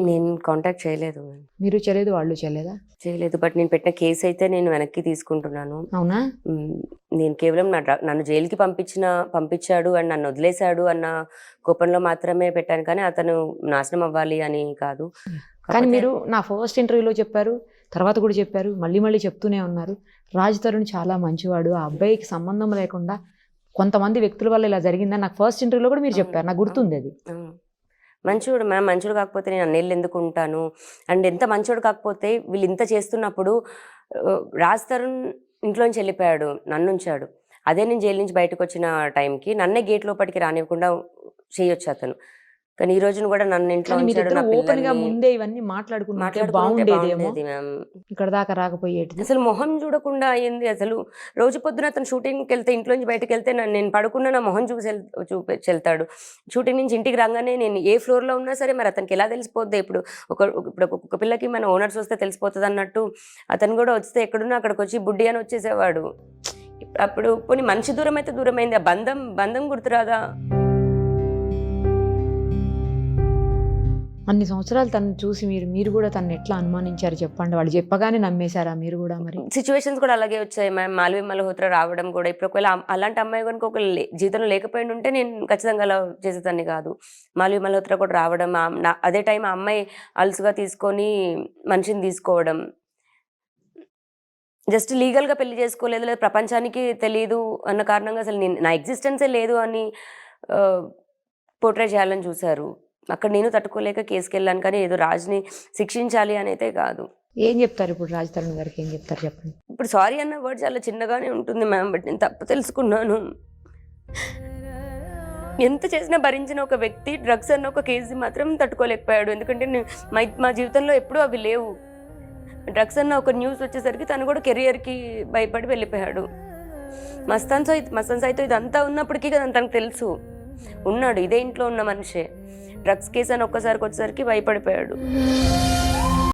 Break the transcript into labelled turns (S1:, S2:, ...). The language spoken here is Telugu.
S1: నేను కాంటాక్ట్ చేయలేదు.
S2: మీరు చేయలేదు, వాళ్ళు చేయలేదా?
S1: చేయలేదు. బట్ నేను పెట్టిన కేసు అయితే నేను వెనక్కి తీసుకుంటున్నాను.
S2: అవునా?
S1: నేను కేవలం నన్ను జైలుకి పంపించాడు అండ్ నన్ను వదిలేశాడు అన్న కోపంలో మాత్రమే పెట్టాను, కానీ అతను నాశనం అవ్వాలి అని కాదు.
S2: కానీ మీరు నా ఫస్ట్ ఇంటర్వ్యూలో చెప్పారు, తర్వాత కూడా చెప్పారు, మళ్ళీ మళ్ళీ చెప్తూనే ఉన్నారు, రాజ్ తరుణ్ చాలా మంచివాడు, ఆ అబ్బాయికి సంబంధం లేకుండా కొంతమంది వ్యక్తుల వల్ల ఇలా జరిగిందని నాకు ఫస్ట్ ఇంటర్వ్యూలో కూడా మీరు చెప్పారు. నాకు గుర్తుంది అది.
S1: మంచోడు మ్యామ్, మంచోడు కాకపోతే నేను అన్నేళ్ళు ఎందుకు ఉంటాను? అండ్ ఎంత మంచోడు కాకపోతే వీళ్ళు ఇంత చేస్తున్నప్పుడు రాజ్ తరుణ్ ఇంట్లోంచి వెళ్ళిపోయాడు, నన్ను ఉంచాడు. అదే నేను జైలు నుంచి బయటకు వచ్చిన టైంకి నన్నే గేట్ లోపలికి రానివ్వకుండా చేయొచ్చు అతను. కానీ ఈ రోజున కూడా నన్ను ఇంట్లో
S2: ఓపెన్ గా ముందే ఇవన్నీ మాట్లాడుకుంటే బాగుండేదేమో, ఇక్కడ దాకా రాకపోయేది.
S1: అసలు మొహం చూడకుండా అయ్యింది. అసలు రోజు పొద్దున అతను షూటింగ్కి వెళ్తే, ఇంట్లోంచి బయటకు వెళ్తే నేను పడుకున్న నా మొహం చూపించి వెళ్తాడు. షూటింగ్ నుంచి ఇంటికి రాగానే నేను ఏ ఫ్లోర్లో ఉన్నా సరే మరి అతనికి ఎలా తెలిసిపోద్ది? ఇప్పుడు ఒక పిల్లకి మన ఓనర్స్ వస్తే తెలిసిపోతుంది అన్నట్టు అతను కూడా వస్తే ఎక్కడున్నా అక్కడికి వచ్చి బుడ్డి అని వచ్చేసేవాడు. అప్పుడు కొన్ని మనిషి దూరం అయితే దూరమైంది, ఆ బంధం గుర్తురాదా?
S2: అన్ని సంవత్సరాలు తను చూసి మీరు కూడా తను ఎట్లా అనుమానించారు చెప్పండి? వాళ్ళు చెప్పగానే నమ్మేశారా మీరు కూడా? మరి
S1: సిచ్యువేషన్స్ కూడా అలాగే వచ్చాయి మ్యామ్. మాల్వి మల్హోత్రా రావడం కూడా, ఇప్పుడు ఒకవేళ అలాంటి అమ్మాయి కనుక ఒక జీవితంలో లేకపోయి ఉంటే నేను ఖచ్చితంగా అలా చేసేదాన్ని కాదు. మాల్వి మల్హోత్రా కూడా రావడం, అదే టైం ఆ అమ్మాయి అలుసుగా తీసుకొని మనిషిని తీసుకోవడం, జస్ట్ లీగల్గా పెళ్లి చేసుకోలేదు, లేదా ప్రపంచానికి తెలియదు అన్న కారణంగా అసలు నా ఎగ్జిస్టెన్సే లేదు అని పోర్ట్రే చేయాలని చూశారు. అక్కడ నేను తట్టుకోలేక కేసుకి వెళ్ళాను, కానీ ఏదో రాజ్ని శిక్షించాలి అని అయితే కాదు.
S2: ఏం చెప్తారు ఇప్పుడు రాజ్ తరుణ్ గారికి? ఏం చెప్తారు చెప్పండి.
S1: ఇప్పుడు సారీ అన్న వర్డ్ చాలా చిన్నగానే ఉంటుంది మ్యామ్, బట్ నేను తప్పు తెలుసుకున్నాను. ఎంత చేసినా భరించిన ఒక వ్యక్తి డ్రగ్స్ అన్న ఒక కేసు మాత్రం తట్టుకోలేకపోయాడు. ఎందుకంటే మా జీవితంలో ఎప్పుడూ అవి లేవు. డ్రగ్స్ అన్న ఒక న్యూస్ వచ్చేసరికి తను కూడా కెరియర్కి భయపడి వెళ్ళిపోయాడు. మస్తాన్ సైతో ఇదంతా ఉన్నప్పటికీ కదా తనకు తెలుసు, ఉన్నాడు ఇదే ఇంట్లో ఉన్న మనిషే. డ్రగ్స్ కేసు అని ఒక్కసారికి వచ్చేసరికి భయపడిపోయాడు.